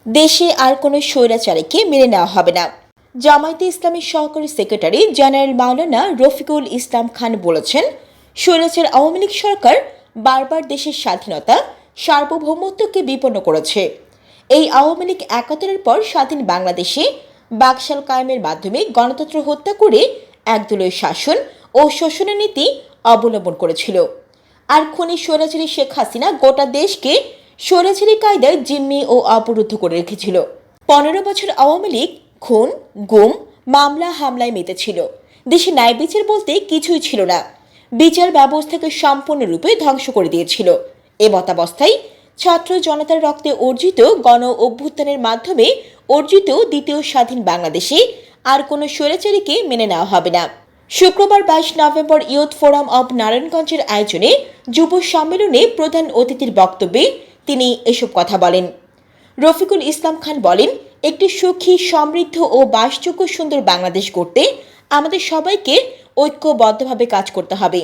দেশে আর কোনো স্বৈরাচারীকে মেনে নেওয়া হবে না। জামায়াতে ইসলামীর সহকারী সেক্রেটারি জেনারেল মাওলানা রফিকুল ইসলাম খান বলেছেন, স্বৈরাচার আওয়ামী লীগ সরকার বারবার দেশের স্বাধীনতা সার্বভৌমত্বকে বিপন্ন করেছে। এই আওয়ামী লীগ ৭১-এর পর স্বাধীন বাংলাদেশে বাকশাল কায়েমের মাধ্যমে গণতন্ত্র হত্যা করে একদলীয় শাসন ও শোষণের নীতি অবলম্বন করেছিল। আর খুনি স্বৈরাচারী শেখ হাসিনা গোটা দেশকে স্বৈরাচারী কায়দায় জিম্মি ও অবরুদ্ধ করে রেখেছিল। ১৫ বছর আওয়ামী লীগ খুন, গুম, মামলা হামলায় মেতেছিল। দেশে ন্যায় বিচার বলতে কিছুই ছিল না। বিচার ব্যবস্থাকে সম্পূর্ণরূপে ধ্বংস করে দিয়েছিল। এমতাবস্থায় ছাত্র জনতার রক্তে অর্জিত গণ অভ্যুত্থানের মাধ্যমে অর্জিত দ্বিতীয় স্বাধীন বাংলাদেশে আর কোনো স্বৈরাচারীকে মেনে নেওয়া হবে না। শুক্রবার ২২ নভেম্বর ইয়ুথ ফোরাম অব নারায়ণগঞ্জের আয়োজনে যুব সম্মেলনে প্রধান অতিথির বক্তব্যে তিনি এসব কথা বলেন। রফিকুল ইসলাম খান বলেন, একটি সুখী, সমৃদ্ধ ও বাসযোগ্য সুন্দর বাংলাদেশ গড়তে আমাদের সবাইকে ঐক্যবদ্ধভাবে কাজ করতে হবে।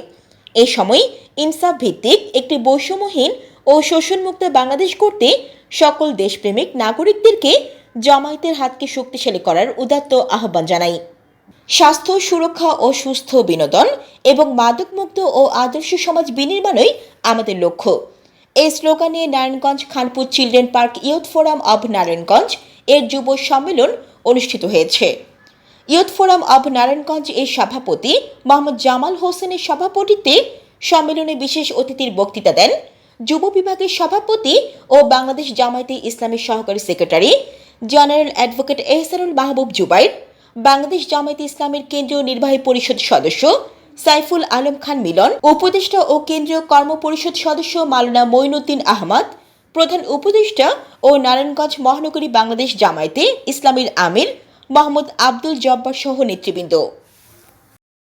এ সময় ইনসাফ ভিত্তিক একটি বৈষম্যহীন ও শোষণমুক্ত বাংলাদেশ গড়তে সকল দেশপ্রেমিক নাগরিকদেরকে জামায়াতের হাতকে শক্তিশালী করার উদাত্ত আহ্বান জানাই। স্বাস্থ্য, সুরক্ষা ও সুস্থ বিনোদন এবং মাদকমুক্ত ও আদর্শ সমাজ বিনির্মাণই আমাদের লক্ষ্য। এই স্লোগান নিয়ে Narayanganj Khanpur children park youth forum of Narayanganj এর যুব সম্মেলন অনুষ্ঠিত হয়েছে। ইয়ুথ ফোরাম অব নারায়ণগঞ্জ এর সভাপতি মোহাম্মদ জামাল হোসেনের সভাপতিত্বে সম্মেলনে বিশেষ অতিথির বক্তৃতা দেন যুব বিভাগের সভাপতি ও বাংলাদেশ জামায়াতে ইসলামের সহকারী সেক্রেটারি জেনারেল অ্যাডভোকেট এহসানুল মাহবুব জুবাইর, বাংলাদেশ জামায়াতে ইসলামের কেন্দ্রীয় নির্বাহী পরিষদ সদস্য সাইফুল আলম খান মিলন, উপদেষ্টা ও কেন্দ্রীয় কর্ম পরিষদ সদস্য মাওলানা মঈনুদ্দিন আহমদ, প্রধান উপদেষ্টা ও নারায়ণগঞ্জ মহানগরী বাংলাদেশ জামায়াতে ইসলামীর আমির মোহাম্মদ আব্দুল জব্বার সহ নেতৃবৃন্দ।